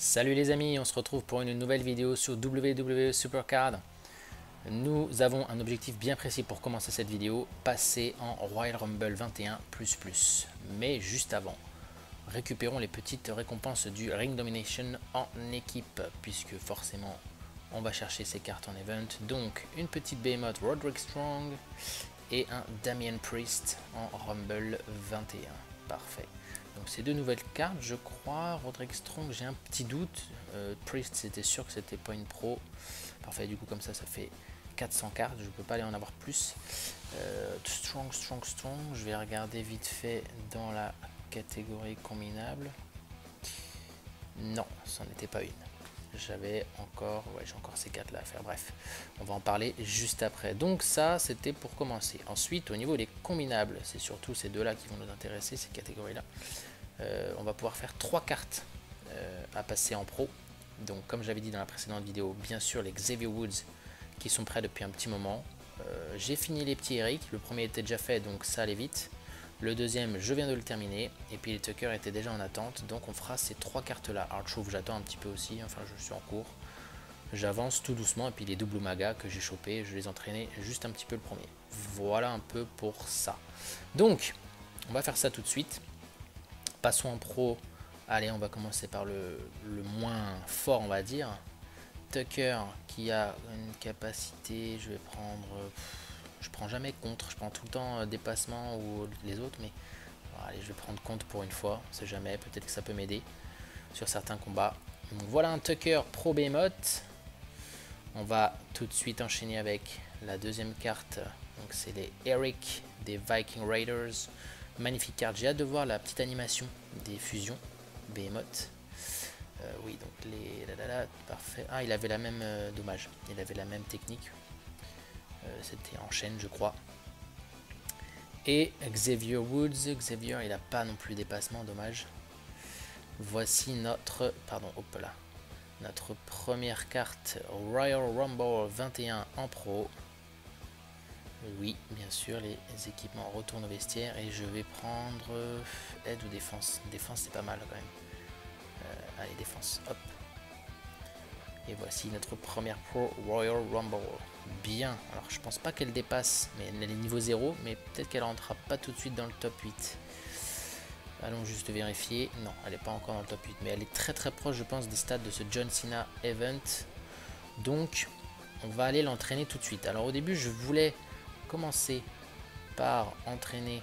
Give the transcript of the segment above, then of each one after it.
Salut les amis, on se retrouve pour une nouvelle vidéo sur WWE Supercard. Nous avons un objectif bien précis pour commencer cette vidéo, passer en Royal Rumble 21++. Mais juste avant, récupérons les petites récompenses du Ring Domination en équipe, puisque forcément on va chercher ces cartes en event. Donc une petite Behemoth Roderick Strong et un Damian Priest en Rumble 21. Parfait. Donc ces deux nouvelles cartes, je crois. Roderick Strong, j'ai un petit doute. Priest, c'était sûr que c'était pas une pro. Parfait, du coup comme ça fait 400 cartes. Je peux pas aller en avoir plus. Strong. Je vais regarder vite fait dans la catégorie combinable. Non, c'en était pas une. J'avais encore, j'ai encore ces cartes là à faire. Bref, on va en parler juste après. Donc ça, c'était pour commencer. Ensuite, au niveau des combinables, c'est surtout ces deux là qui vont nous intéresser, ces catégories là. On va pouvoir faire 3 cartes à passer en pro. Donc comme j'avais dit dans la précédente vidéo, bien sûr les Xavier Woods qui sont prêts depuis un petit moment. J'ai fini les petits Eric, le premier était déjà fait donc ça allait vite. Le deuxième je viens de le terminer et puis les Tucker étaient déjà en attente, donc on fera ces 3 cartes là. Alors je trouve que j'attends un petit peu aussi, enfin je suis en cours. J'avance tout doucement et puis les doubles magas que j'ai chopés, je les entraînais juste un petit peu le premier. Voilà un peu pour ça. Donc on va faire ça tout de suite. Passons en pro. Allez, on va commencer par le moins fort, on va dire. Tucker qui a une capacité, je vais prendre... je prends jamais contre, je prends tout le temps dépassement ou les autres, mais allez, je vais prendre contre pour une fois, on sait jamais, peut-être que ça peut m'aider sur certains combats. Donc voilà un Tucker Pro Behemoth. On va tout de suite enchaîner avec la deuxième carte, donc c'est les Eric des Viking Raiders. Magnifique carte, j'ai hâte de voir la petite animation des fusions Behemoth. Oui, donc les... parfait. Ah, il avait la même... dommage, il avait la même technique. C'était en chaîne, je crois. Et Xavier Woods. Xavier, il n'a pas non plus dépassement, dommage. Voici notre... Pardon, hop là. Notre première carte Royal Rumble 21 en pro. Oui, bien sûr, les équipements retournent au vestiaire et je vais prendre aide ou défense. Défense, c'est pas mal quand même. Allez, défense, hop. Et voici notre première Pro Royal Rumble. Bien, alors je pense pas qu'elle dépasse, mais elle est niveau 0, mais peut-être qu'elle rentrera pas tout de suite dans le top 8. Allons juste vérifier. Non, elle n'est pas encore dans le top 8, mais elle est très proche, je pense, des stats de ce John Cena Event. Donc, on va aller l'entraîner tout de suite. Alors au début, je voulais commencer par entraîner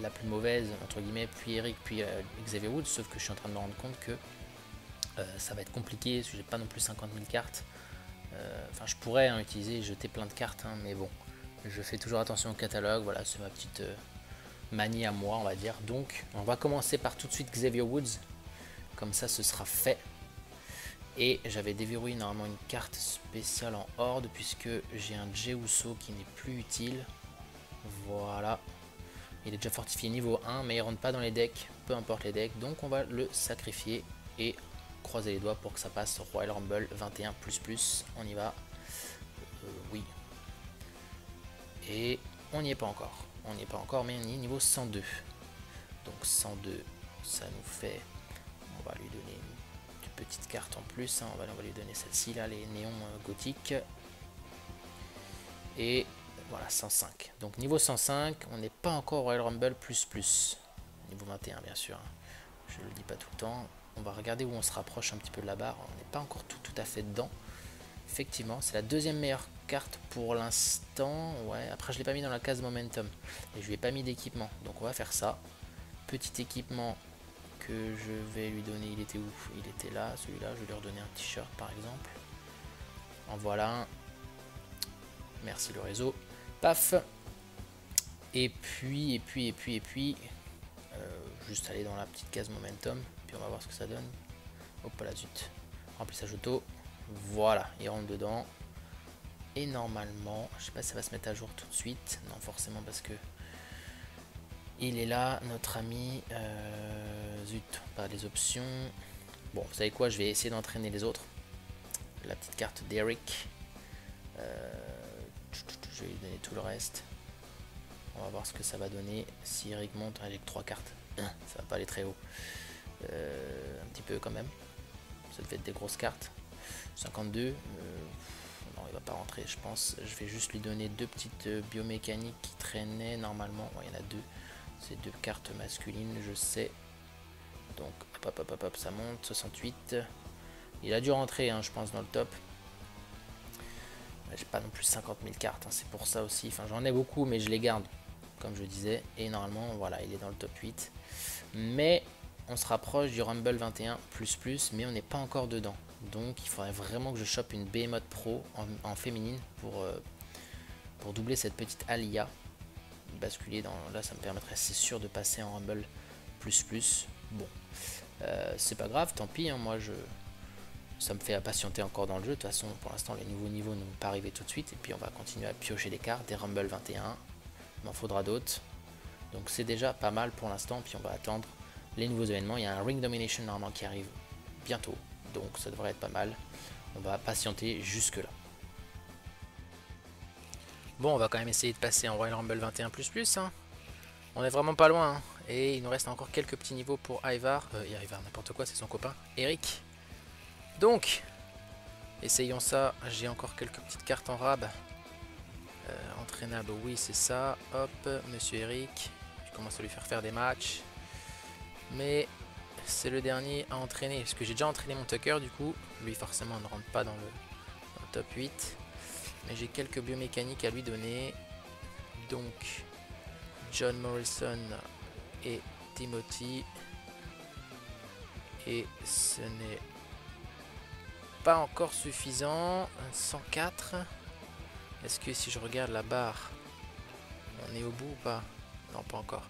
la plus mauvaise, entre guillemets, puis Eric, puis Xavier Woods, sauf que je suis en train de me rendre compte que ça va être compliqué, parce que j'ai pas non plus 50 000 cartes. Enfin, je pourrais utiliser, jeter plein de cartes, mais bon, je fais toujours attention au catalogue, voilà, c'est ma petite manie à moi, on va dire. Donc, on va commencer par tout de suite Xavier Woods, comme ça ce sera fait. Et j'avais déverrouillé normalement une carte spéciale en horde, puisque j'ai un Jey Uso qui n'est plus utile. Voilà. Il est déjà fortifié niveau 1, mais il rentre pas dans les decks, peu importe les decks. Donc on va le sacrifier et croiser les doigts pour que ça passe Royal Rumble 21++. On y va. Oui. Et on n'y est pas encore. On n'y est pas encore, mais on y est niveau 102. Donc 102, ça nous fait... On va lui donner une petite carte en plus. On va lui donner celle-ci, là, les néons gothiques. Et... voilà, 105. Donc niveau 105, on n'est pas encore Royal Rumble++. Niveau 21 bien sûr. Je le dis pas tout le temps. On va regarder où on se rapproche un petit peu de la barre. On n'est pas encore tout à fait dedans. Effectivement, c'est la deuxième meilleure carte pour l'instant. Ouais, après je l'ai pas mis dans la case Momentum. Et je lui ai pas mis d'équipement. Donc on va faire ça. Petit équipement que je vais lui donner. Il était où? Il était là. Celui-là, je vais lui redonner un t-shirt par exemple. En voilà un. Merci le réseau. Paf. Et puis, juste aller dans la petite case Momentum, puis on va voir ce que ça donne. Hop là, zut. Remplissage auto. Voilà, il rentre dedans. Et normalement, je sais pas si ça va se mettre à jour tout de suite. Non, forcément, parce que il est là, notre ami. Zut, pas les options. Bon, vous savez quoi, je vais essayer d'entraîner les autres. La petite carte d'Eric. Je vais lui donner tout le reste. On va voir ce que ça va donner. Si Eric monte avec 3 cartes, ça va pas aller très haut. Un petit peu quand même. Ça devait être des grosses cartes. 52. Non, il va pas rentrer, je pense. Je vais juste lui donner 2 petites biomécaniques qui traînaient normalement. Ouais, il y en a 2. C'est 2 cartes masculines, je sais. Donc, hop, ça monte. 68. Il a dû rentrer, hein, je pense, dans le top. J'ai pas non plus 50 000 cartes, hein, c'est pour ça aussi. Enfin, j'en ai beaucoup, mais je les garde, comme je disais. Et normalement, voilà, il est dans le top 8. Mais on se rapproche du Rumble 21++, mais on n'est pas encore dedans. Donc, il faudrait vraiment que je chope une Behemoth Pro en féminine pour doubler cette petite Alia. Basculer dans... Là, ça me permettrait, c'est sûr, de passer en Rumble++. Bon, c'est pas grave, tant pis, hein, moi, ça me fait patienter encore dans le jeu. De toute façon, pour l'instant, les nouveaux niveaux ne vont pas arriver tout de suite. Et puis, on va continuer à piocher des cartes, des Rumble 21. Il m'en faudra d'autres. Donc, c'est déjà pas mal pour l'instant. Puis, on va attendre les nouveaux événements. Il y a un Ring Domination normalement qui arrive bientôt. Donc, ça devrait être pas mal. On va patienter jusque-là. Bon, on va quand même essayer de passer en Royal Rumble 21++. Hein. On est vraiment pas loin. Hein. Et il nous reste encore quelques petits niveaux pour Ivar. Ivar, n'importe quoi, c'est son copain. Eric. Donc, essayons ça. J'ai encore quelques petites cartes en rab. Entraînable, oui, c'est ça. Hop, monsieur Eric. Je commence à lui faire des matchs. Mais c'est le dernier à entraîner. Parce que j'ai déjà entraîné mon Tucker, du coup. Lui, forcément, ne rentre pas dans le top 8. Mais j'ai quelques biomécaniques à lui donner. Donc, John Morrison et Timothy. Et ce n'est pas encore suffisant. 104. Est-ce que si je regarde la barre, on est au bout ou pas? Non, pas encore.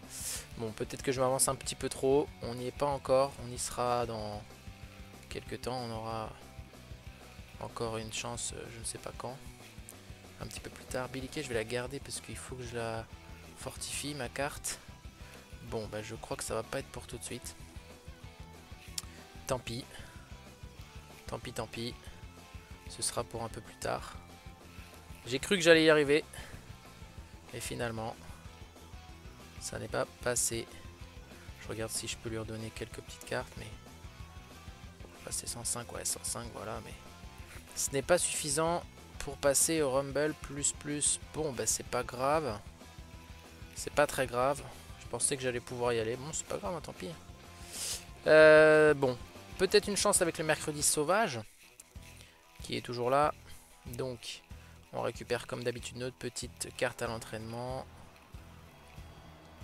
Bon, peut-être que je m'avance un petit peu trop. On n'y est pas encore. On y sera dans quelques temps. On aura encore une chance, je ne sais pas quand. Un petit peu plus tard. Billy Kay, je vais la garder parce qu'il faut que je la fortifie, ma carte. Bon, bah, je crois que ça va pas être pour tout de suite. Tant pis. Tant pis, tant pis. Ce sera pour un peu plus tard. J'ai cru que j'allais y arriver. Et finalement, ça n'est pas passé. Je regarde si je peux lui redonner quelques petites cartes, mais... passer 105, ouais, 105, voilà, mais... ce n'est pas suffisant pour passer au Rumble++. Bon, bah c'est pas grave. C'est pas très grave. Je pensais que j'allais pouvoir y aller. Bon, c'est pas grave, hein, tant pis. Bon, peut-être une chance avec le mercredi sauvage, qui est toujours là. Donc, on récupère comme d'habitude notre petite carte à l'entraînement.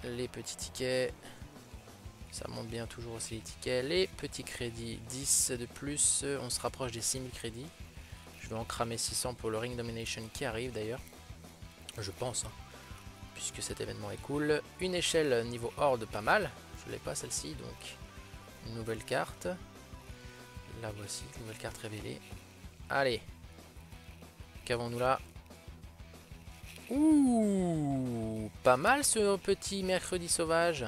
Les petits tickets. Ça monte bien toujours aussi les tickets. Les petits crédits, 10 de plus. On se rapproche des 6000 crédits. Je vais en cramer 600 pour le Ring Domination qui arrive d'ailleurs. Je pense, hein, puisque cet événement est cool. Une échelle niveau Horde, pas mal. Je l'ai pas celle-ci, donc une nouvelle carte. La voici, nouvelle carte révélée. Allez. Qu'avons-nous là? Ouh, pas mal ce petit mercredi sauvage.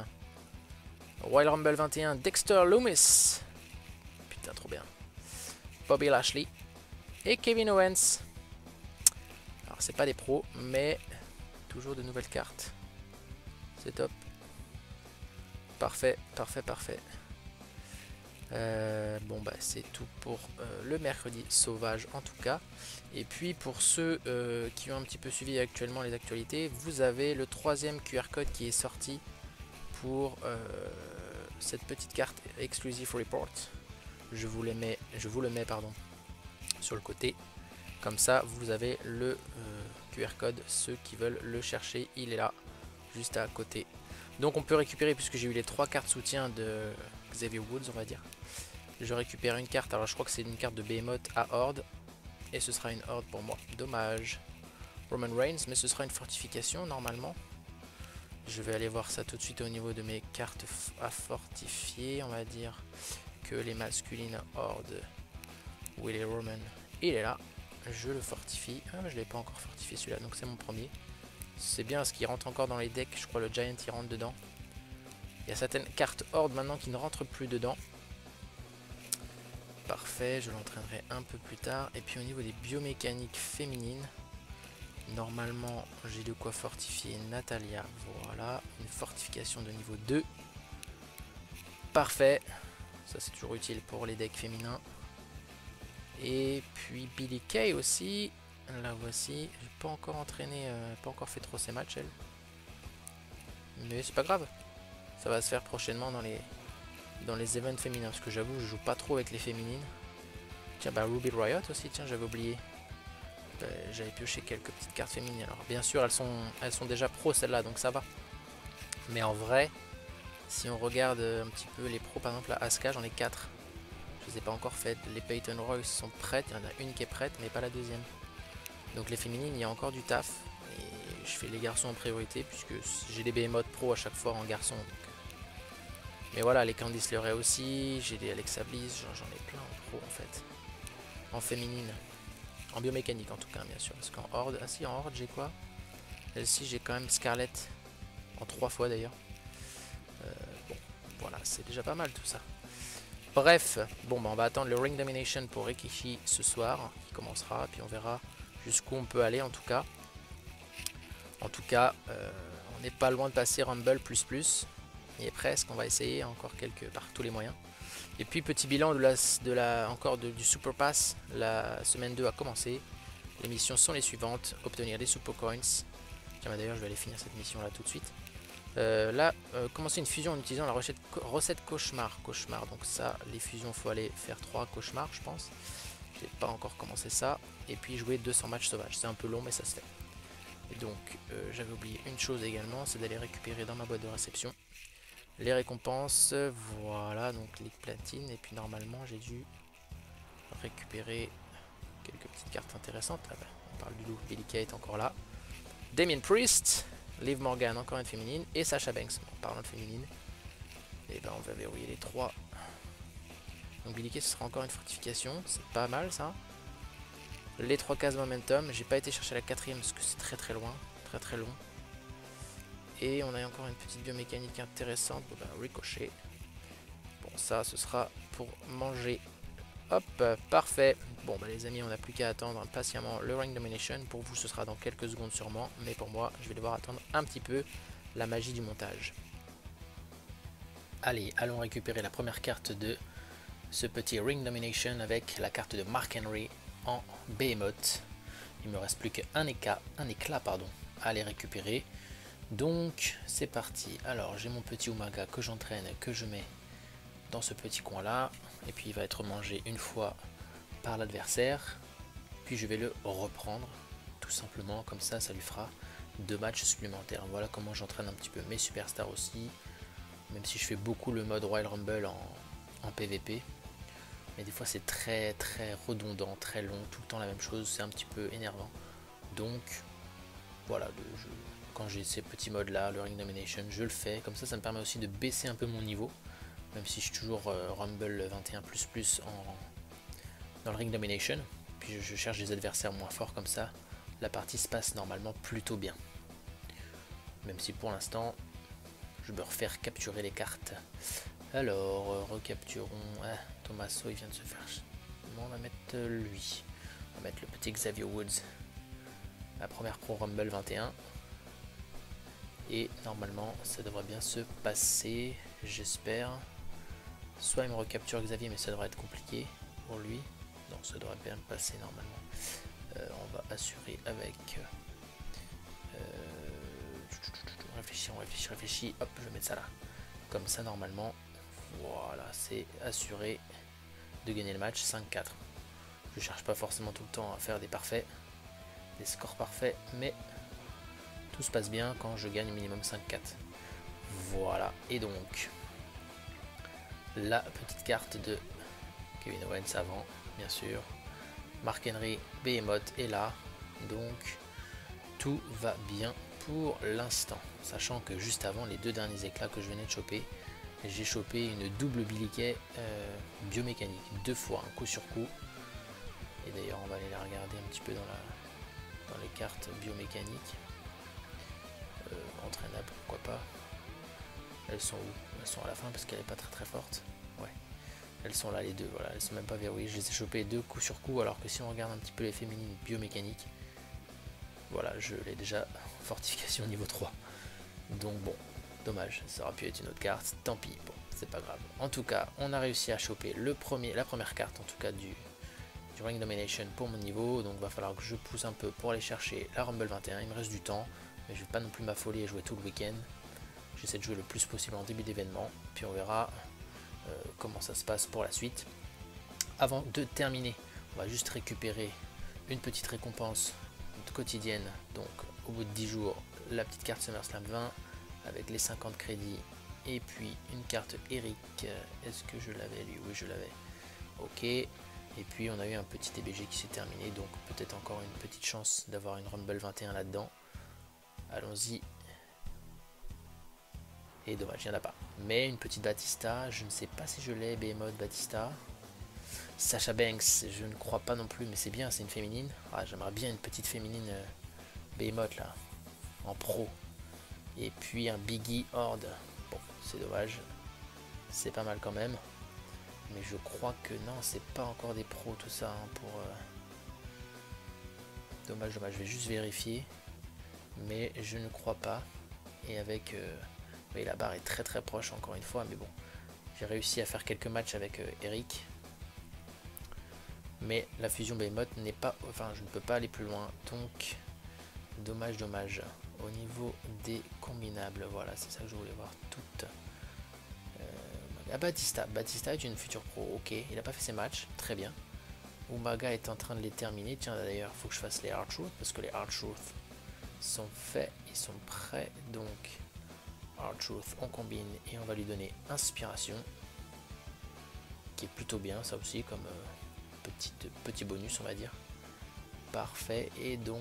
Royal Rumble 21, Dexter Lumis. Putain, trop bien. Bobby Lashley. Et Kevin Owens. Alors, c'est pas des pros, mais toujours de nouvelles cartes. C'est top. Parfait, parfait, parfait. Bon, bah, c'est tout pour le mercredi sauvage en tout cas. Et puis, pour ceux qui ont un petit peu suivi actuellement les actualités, vous avez le 3e QR code qui est sorti pour cette petite carte Exclusive Report. Je vous le mets sur le côté. Comme ça, vous avez le QR code. Ceux qui veulent le chercher, il est là, juste à côté. Donc on peut récupérer, puisque j'ai eu les 3 cartes soutien de Xavier Woods, on va dire. Je récupère une carte, alors je crois que c'est une carte de Behemoth à Horde. Et ce sera une Horde pour moi, dommage. Roman Reigns, mais ce sera une fortification normalement. Je vais aller voir ça tout de suite au niveau de mes cartes à fortifier. On va dire que les masculines Horde, où il est Roman, il est là. Je le fortifie. Ah, mais je ne l'ai pas encore fortifié celui-là, donc c'est mon premier. C'est bien parce qu'il rentre encore dans les decks. Je crois le Giant il rentre dedans. Il y a certaines cartes Horde maintenant qui ne rentrent plus dedans. Parfait, je l'entraînerai un peu plus tard. Et puis au niveau des biomécaniques féminines, normalement j'ai de quoi fortifier Natalia. Voilà, une fortification de niveau 2. Parfait. Ça c'est toujours utile pour les decks féminins. Et puis Billie Kay aussi. La voici. J'ai pas encore entraîné, pas encore fait trop ses matchs elle. Mais c'est pas grave. Ça va se faire prochainement dans les events féminins. Parce que j'avoue, je joue pas trop avec les féminines. Tiens, bah Ruby Riot aussi, tiens, j'avais oublié. J'avais pioché quelques petites cartes féminines. Alors bien sûr, elles sont déjà pro celles-là, donc ça va. Mais en vrai, si on regarde un petit peu les pros, par exemple la Asuka, j'en ai 4. Je les ai pas encore faites. Les Peyton Royce sont prêtes, il y en a une qui est prête, mais pas la deuxième. Donc les féminines, il y a encore du taf. Et je fais les garçons en priorité, puisque j'ai des Behemoth pro à chaque fois en garçon. Mais voilà, les Candice LeRae aussi, j'ai des Alexa Bliss, j'en ai plein en pro en fait. En féminine. En biomécanique en tout cas, bien sûr. Parce qu'en horde, ah si, en horde j'ai quoi? Celle-ci j'ai quand même Scarlett. En 3 fois d'ailleurs. Bon, voilà, c'est déjà pas mal tout ça. Bref, bon, bah, on va attendre le Ring Domination pour Rikishi ce soir, qui commencera, puis on verra jusqu'où on peut aller en tout cas. En tout cas, on n'est pas loin de passer Rumble++. Il est presque, on va essayer encore par tous les moyens. Et puis petit bilan du Super Pass, la semaine 2 a commencé. Les missions sont les suivantes, obtenir des Super Coins. Tiens, bah, d'ailleurs je vais aller finir cette mission là tout de suite. Commencer une fusion en utilisant la recette cauchemar. Donc ça, les fusions, faut aller faire 3 cauchemars je pense. J'ai pas encore commencé ça. Et puis jouer 200 matchs sauvages. C'est un peu long mais ça se fait. Et donc j'avais oublié une chose également, c'est d'aller récupérer dans ma boîte de réception les récompenses. Voilà, donc les platines. Et puis normalement j'ai dû récupérer quelques petites cartes intéressantes. Ah bah, on parle du loup, Billie Kay est encore là. Damien Priest, Liv Morgan, encore une féminine, et Sasha Banks. En parlant de féminine, et ben on va verrouiller les 3. Donc Billie Kay, ce sera encore une fortification, c'est pas mal ça. Les 3 cases momentum, j'ai pas été chercher la 4ème parce que c'est très loin, très long. Et on a encore une petite biomécanique intéressante, bon, ben, ricochet. Bon, ça ce sera pour manger. Hop, parfait. Bon bah les amis, on n'a plus qu'à attendre patiemment le Ring Domination. Pour vous ce sera dans quelques secondes sûrement, mais pour moi je vais devoir attendre un petit peu la magie du montage. Allez, allons récupérer la première carte de ce petit Ring Domination avec la carte de Mark Henry en Behemoth. Il me reste plus qu'un éclat à les récupérer. Donc c'est parti. Alors j'ai mon petit Umaga que j'entraîne, que je mets dans ce petit coin là, et puis il va être mangé une fois par l'adversaire, puis je vais le reprendre tout simplement, comme ça lui fera 2 matchs supplémentaires. Voilà comment j'entraîne un petit peu mes superstars aussi, même si je fais beaucoup le mode Royal Rumble en PVP, mais des fois c'est très redondant, très long, tout le temps la même chose, c'est un petit peu énervant. Donc voilà, quand j'ai ces petits modes là, le Ring Domination, je le fais, comme ça me permet aussi de baisser un peu mon niveau. Même si je suis toujours Rumble 21++ dans le Ring Domination. Puis je cherche des adversaires moins forts comme ça. La partie se passe normalement plutôt bien. Même si pour l'instant, je peux refaire capturer les cartes. Alors, recapturons. Ah, Tommaso, il vient de se faire. Bon, on va mettre lui. On va mettre le petit Xavier Woods. La première Pro Rumble 21. Et normalement, ça devrait bien se passer. J'espère. Soit il me recapture Xavier, mais ça devrait être compliqué pour lui. Non, ça devrait bien passer normalement. On va assurer avec... on réfléchit. Hop, je vais mettre ça là. Comme ça, normalement, voilà, c'est assuré de gagner le match 5-4. Je cherche pas forcément tout le temps à faire des parfaits, des scores parfaits, mais tout se passe bien quand je gagne minimum 5-4. Voilà, et donc... la petite carte de Kevin Owens avant, bien sûr. Mark Henry, Behemoth est là. Donc, tout va bien pour l'instant. Sachant que juste avant, les 2 derniers éclats que je venais de choper, j'ai chopé une double Billie Kay biomécanique. 2 fois, un coup sur coup. Et d'ailleurs, on va aller la regarder un petit peu dans les cartes biomécaniques. Entraînable, pourquoi pas. Elles sont où? Elles sont à la fin parce qu'elle n'est pas très forte. Ouais. Elles sont là les 2, voilà, elles sont même pas verrouillées. Je les ai chopées 2 coup sur coup, alors que si on regarde un petit peu les féminines biomécaniques, voilà, je l'ai déjà fortification niveau 3. Donc bon, dommage, ça aurait pu être une autre carte, tant pis. Bon, c'est pas grave. En tout cas, on a réussi à choper la première carte en tout cas du Ring Domination pour mon niveau, donc va falloir que je pousse un peu pour aller chercher la Rumble 21. Il me reste du temps, mais je vais pas non plus m'affoler et jouer tout le week-end. J'essaie de jouer le plus possible en début d'événement, puis on verra comment ça se passe pour la suite. Avant de terminer, on va juste récupérer une petite récompense quotidienne, donc au bout de 10 jours, la petite carte SummerSlam 20 avec les 50 crédits, et puis une carte Eric. Est-ce que je l'avais lui? Oui, je l'avais. Ok. Et puis on a eu un petit TBG qui s'est terminé, donc peut-être encore une petite chance d'avoir une Rumble 21 là-dedans. Allons-y. Et dommage, il n'y en a pas. Mais une petite Batista, je ne sais pas si je l'ai, Behemoth Batista. Sasha Banks, je ne crois pas non plus, mais c'est bien, c'est une féminine. Ah, j'aimerais bien une petite féminine Behemoth là, en pro. Et puis un Biggie Horde. Bon, c'est dommage. C'est pas mal quand même. Mais je crois que non, c'est pas encore des pros tout ça hein, pour... Dommage, dommage, je vais juste vérifier. Mais je ne crois pas. Et avec... Oui, la barre est très très proche encore une fois, mais bon. J'ai réussi à faire quelques matchs avec Eric. Mais la fusion Behemoth n'est pas... Enfin, je ne peux pas aller plus loin. Donc, dommage, dommage. Au niveau des combinables, voilà, c'est ça que je voulais voir toutes. Batista. Batista est une future pro, ok. Il n'a pas fait ses matchs, très bien. Umaga est en train de les terminer. Tiens, d'ailleurs, il faut que je fasse les R-Truth, parce que les R-Truth sont faits, ils sont prêts. Donc, R-Truth, on combine et on va lui donner Inspiration, qui est plutôt bien, ça aussi, comme petit bonus, on va dire. Parfait. Et donc,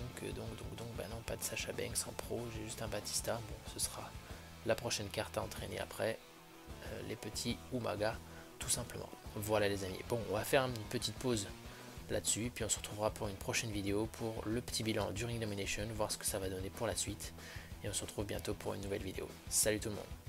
bah non, pas de Sasha Banks en pro, j'ai juste un Batista. Bon, ce sera la prochaine carte à entraîner après. Les petits Umaga, tout simplement. Voilà les amis. Bon, on va faire une petite pause là-dessus, puis on se retrouvera pour une prochaine vidéo pour le petit bilan du Ring Domination, voir ce que ça va donner pour la suite. Et on se retrouve bientôt pour une nouvelle vidéo. Salut tout le monde.